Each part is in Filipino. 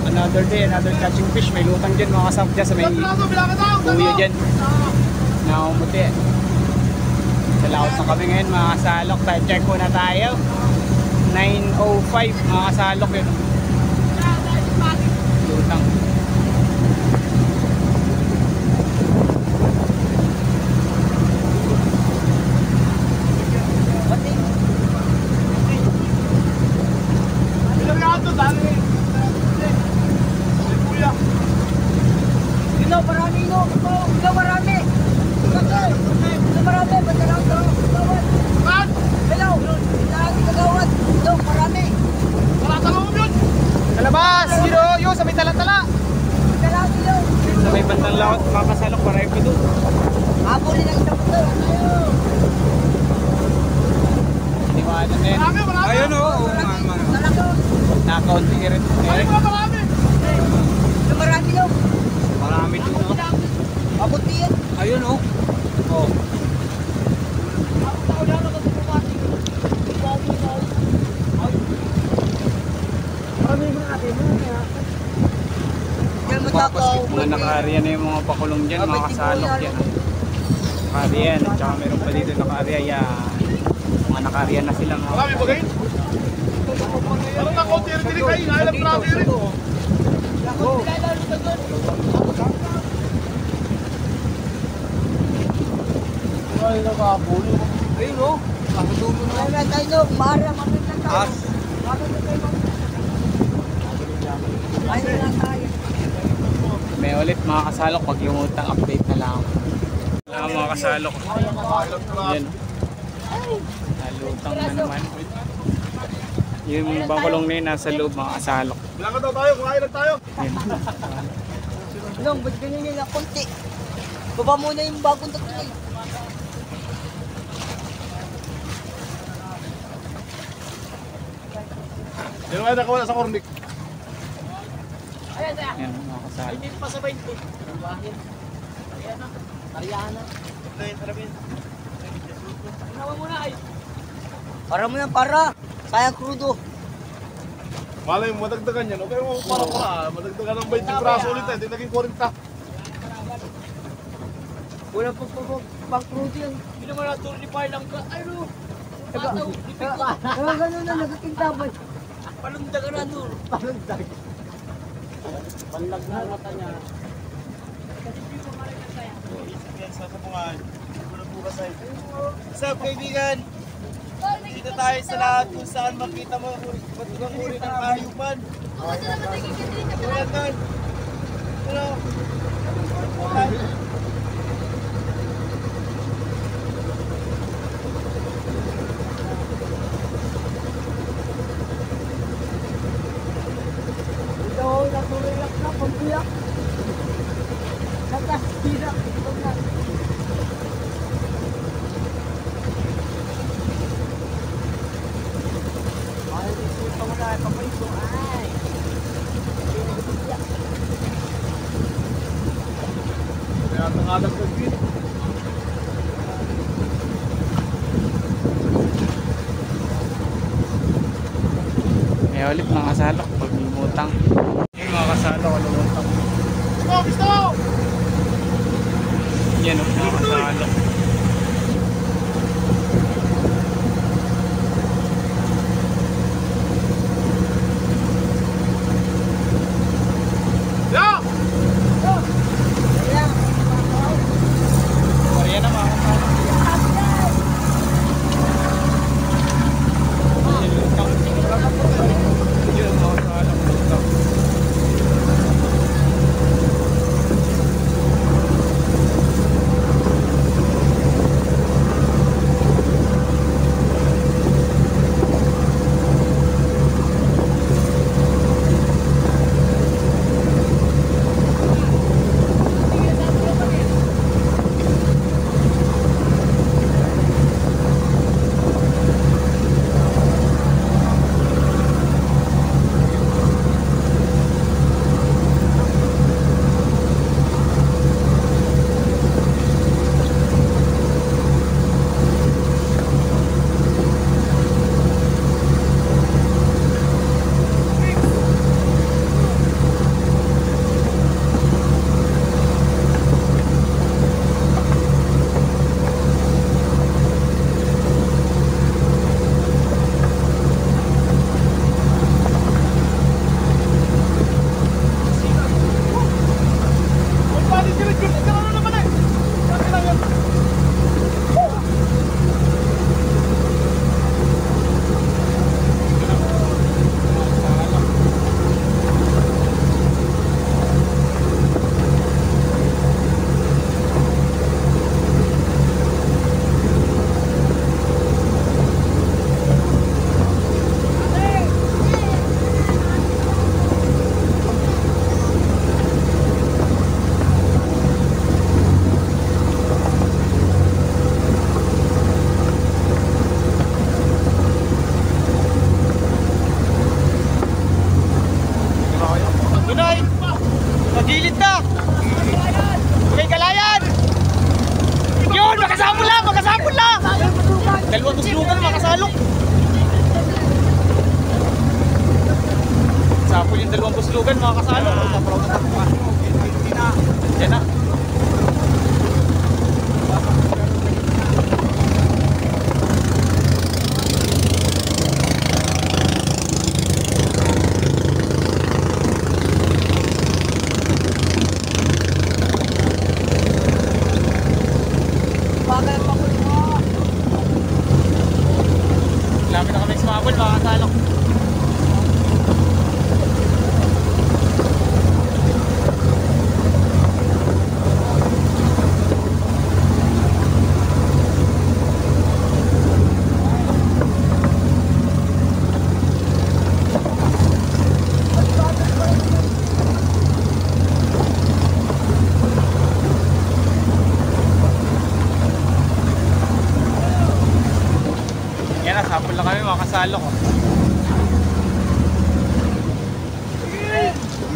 Another day, another catching fish. May lutang dyan mga kasama dyan sa may buyo dyan na umuti. Sa laot na kami ngayon mga kasalok. Check ko na tayo. 9:05 mga kasalok yun. Lutang. Sa may bandang laot, makasalok, pareho ko doon. Habulin lang sa puto. Siniwala na yan. Ayun o. Nakaunti rin. Marami daw. Marami doon. Mabuti yan. Ayun o. Oh. Mga naka-area na yung mga pakulong dyan, mga kasalok dyan. Naka-area at saka meron pa dito naka-area yan. Mga naka-area na sila mga kasalok. Ano na konti rin kayo? Alam grabe rin. Ay, nakapulo. Ayun o. Nakatulong na. Wala tayo. Mara, mamit lang tayo. Ayun lang tayo. May ulit mga kasalok, pag lumutang update na lang. Wala mga kasalok. Yan. Nalutang na naman. Yung bakulong na yun nasa loob mga kasalok. Bilang ka daw tayo, kumain lang tayo. Yan. Long, ba't ganyan nila konti? Baba muna yung bagong tatlo. Yan nga nakawala sa kornik. Yan mga kasalok. Hindi pa sa 20. Ayan na. Ariana. Ginawa mo na ay. Para mo na para. Sayang krudo. Malay mo, madagdagan yan. Okay mo, para. Madagdagan ng 20 braso ulit eh. Hindi naging 40. Wala pang krudo yan. Hindi naman naturo ni Parlang ka. Ay no. Gano'n na, nagatintabay. Palundag ka na doon. Palundag. Panlag na mata niya. Sa sabungan. Bukas ay. What's up, kaibigan? Dito tayo sa lahat kung saan makita mo matugang uri ng hayupan. Kuyagan. Ano? Ito, natulilak na, pagbiyak. Nakasirak. Ay, ito mo na, papalit mo. Ay. Kaya nangalag ng green. May ulit mga kasalok, pag lumutang. Yung mga kasalok, lumutang. Gusto! Yan o, mga kasalok. Yeah! Ayan na mga kasalok. Yan, lutang. Yan mga kasalok, lutang. Gilid na! May kalayan! Yun! Makasapol lang! Makasapol lang! Dalawang tuslugan makasalok. Sapol yung dalawang tuslugan makakasalok. Yan na. Lapit na kami sa Mabol, makakasalok. Yan na, sapol na kami, makasalok.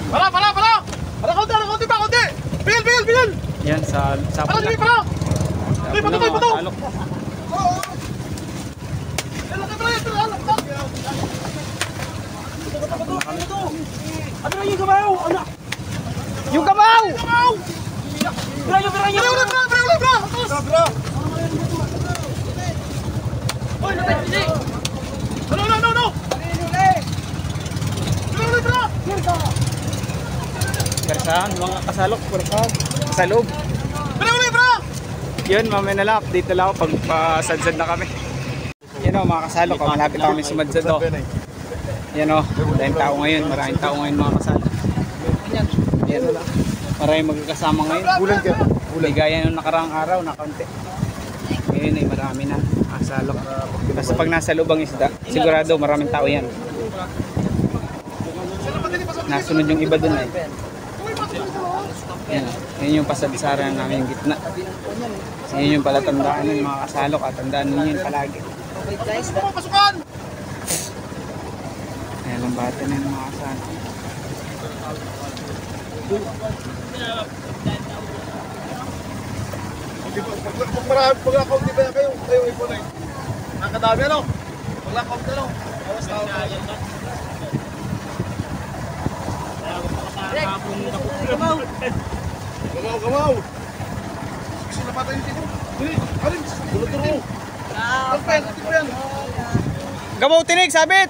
Para! Kaunti pa! Bil! Yan, sapol na. Para! Sapol na makasalok. Ano na yung gamaw? Yung kamaw! Bra! Oy, no! Bra! Karsahan, mga kasalok, karsahan. Sa loob. Bra! Yun, mamaya na lang, update na lang ako pag pasadsad na kami. Yan o, mga kasalok, malapit na kami sumadsad o. Yan o, maraming tao ngayon, mga kasalok. Yan, maraming magkakasama ngayon. Bulan ka. Hindi gaya nung nakaraang araw, na kaunti. Ngayon ay marami na, kasalok. Basta pag nasa loob ang isda, sigurado maraming tao yan. Nasunod yung iba dun ay. Yan, yun yung pasadsaran namin yung gitna. Yun yung palatandaan ng mga kasalok at tandaan ninyo yun palagi. Pasukan! Ayan ang bata na yung mga kasalok. Pag-account ba kayo ipon ay? Nakadami ano? Pag-account na lang. Awas tao na. Gamaw! Gusto na patay yung tito? Alin? Tulog-tulog. Alpen! Gabaw tinig, sabit!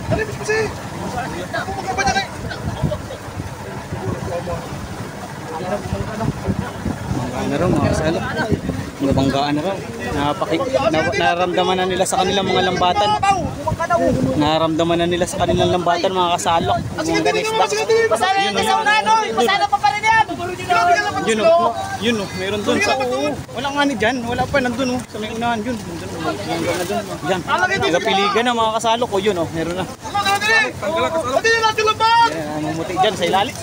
Alin, bisi! Pumunta pa niya kayo! Banggaan na raw mga kasalok. Nabanggaan na raw. Naramdaman na nila sa kanilang mga lambatan. Naramdaman na nila sa kanilang lambatan mga kasalok. Mgaganisda. Pasalo pa pa rin yan! Yun o, meron dun sa... Wala nga ni dyan, wala pa, nandun o. Sa may unahan, yun. Yan, nagapiligan na mga kasalok o, yun o, meron na. Pati na natin lang ba? Yan, mamuti dyan sa ilalim.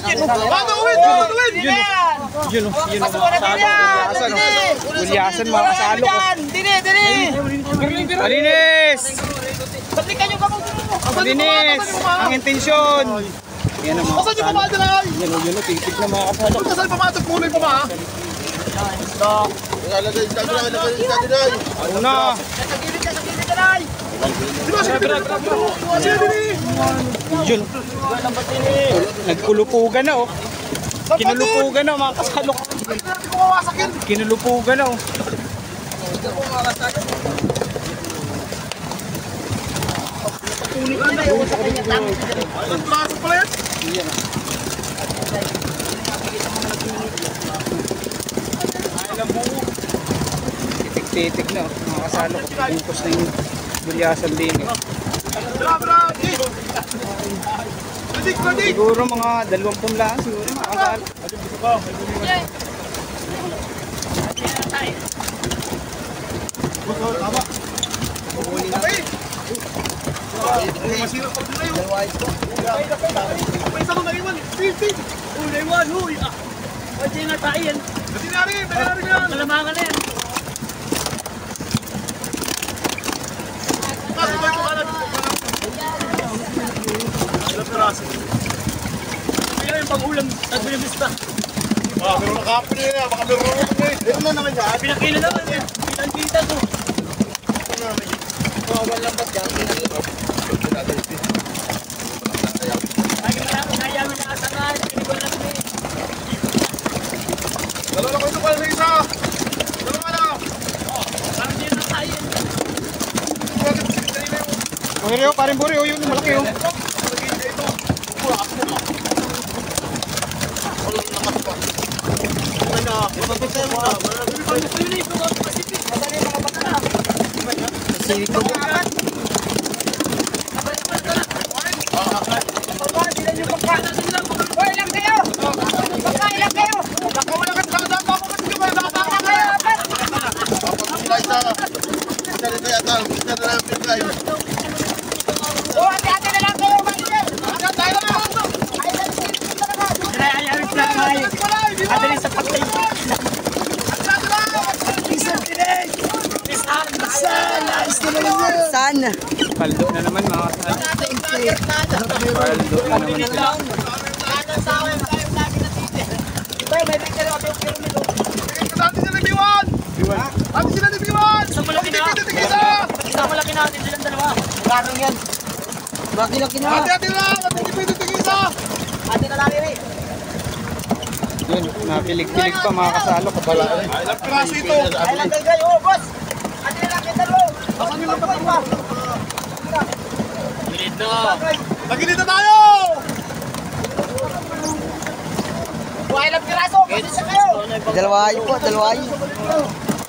Yun o, yun o, mga kasalok. Gulyasan mga kasalok o. Malinis! Malinis! Ang intensyon! Yan ang mga Asan yung kasalok. pamadalay? Yun o, titik na mga kasalok. Saan pamatag kulay pa ba ha? Ano na? Yun. Nagkulupugan na oh. Kinulupugan na mga kasalok. Kinulupugan na oh. Pasok pala yan? Titik-titik na oh. Mga kasalok. Bungkos na yung gulyasan din eh. Siguro mga 20 lang siguro mga kasalok. Masira pa rin kayo. May isa nung naiwan. Steve! Uy, naiwan, huy! Pwede na tayo yan. Batinari yan. Malamangan na yan. piraso. Kaya yung pang-ulam, nagbinibista. Pero nakapin nila, baka meron naman ngayon. Meron na naman yan. Pinakilo naman yan. Pinakita ko. Meron na naman yan. Kawawan lang ba't yan? Lagi maraming nayamin na kasangan. Pinibol lang din. Dalawa ko ito pala sa isa. Dalawa na. Parang di na tayo. Okay Rio, paring buri, oh, yun, malaki oh. Adali sa patay. San? Paldo na naman mga kasalo. Paldo na naman. Dati sila biwan! Dati sila ni biwan! Isang malaki na. Isang malaki na natin silang dalawa. Garang yan. Laki-laki na. Hati-hati lang! At hindi pwede tigisa! Ate na lang rin. Yun, napilig-pilig pa mga kasalo. Kapala. Ilang piraso ito? Ay lang kayo, boss. Ate na lang kita ro. Asan yung kapatid pa? Gilid na. Nagilid na tayo! Buhay lang piraso. Kasi kayo. Dalawahin po, dalawahin.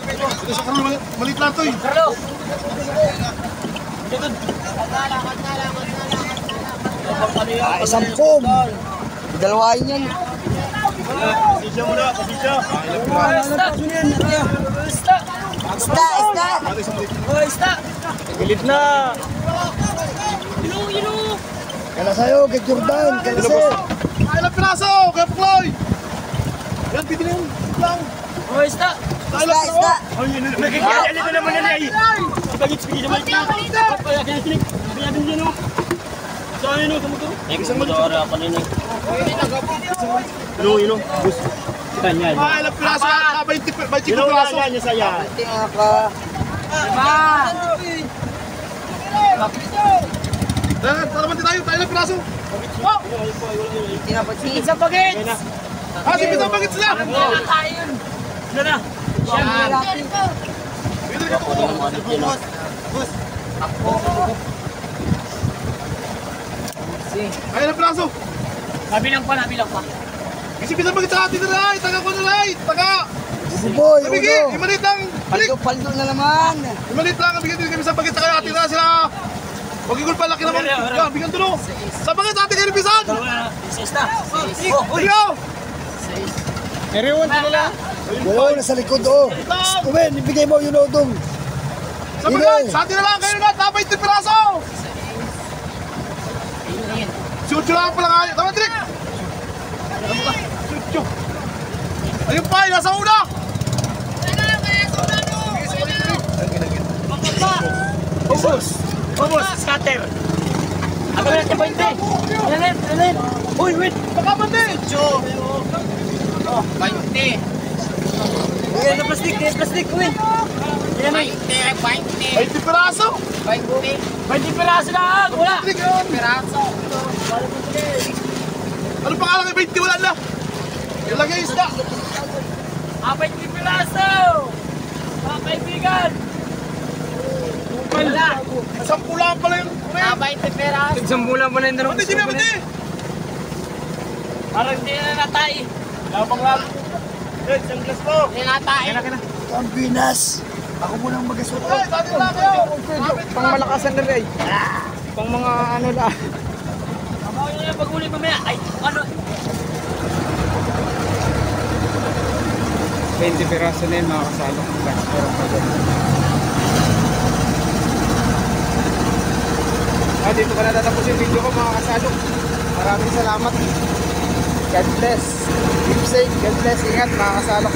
Ito sa karul, malit lang ito eh. Carlo. Isang pom. Dalawahin yan. Pasisya muna, pasisya. Ista. Ista. Gilid na. Kala sa'yo, kay Jordan, kala sa'yo. Ilang piraso! Kaya Pukloy! Yan, piti na yun. Lang. Ista. Ista. Nagkakalit na naman yan eh. Pagit-pagit naman. Kaya kinikinig. Kaya din yan o. Saan yun o? Isang madara ka nila. Ino. Ilang piraso ka? 20 piraso. Niya saya. Tingnan ka. Tara naman tayo, tayo ilang piraso. Isang pagit. Sipit ang bagit sila. Sila na. Pwede ka po. Ay, ilang piraso. Nabilang pa. Isipit ang bagit sa atin na rin. Taga ko na rin. Taga. Boy, Nabigi, imalit lang. Paldo na naman. Imalit lang. Bigyan din kami sa bagit. Taga atin na sila. Huwag igol pa, laki naman. Yan, bigyan tulo. Sa bagit atin kayo nipisan. Rio! Rio, ano lang? Oo, nasa likod, oo. Uwen, ibigay mo yun, Odong. Sa bagit, sa atin na lang kayo na. Tapay 20 piraso. Chucho lang pala kayo. Tama, Trik. Chucho. Ayun pa, nasa una. Ubus, scatter. Ako na natin 20. Ilan. Uy, wait. Baka mandi. Oh, 20. Uy, plastic, uy. Ilan na? 20 piraso. 20 piraso lang. Wala. Trik yun. Piraso. Ano pangalan kay 20? Wala na. Ilagay isda. 20 piraso. Mga kaibigan. Wala. Isang pulaan pala yung kumain. 20 piraso. Isang bulan pa na yung Mandi, Jimmy, mandi. Parang hindi na natay. Labang lang. Isang glass mo. Hindi natay. Campinas. Ako munang magasot. Ay, sa atin lang kayo. Pang malakasan na rin. Pang mga ano na. Ako yun yung pag-uli mamaya. Ay, ano? 20 piraso na yun mga kasalo. Dito ka na tatapos yung video ko mga kasalo. Maraming salamat. God bless. Keep safe. God bless. Ingat mga kasalo.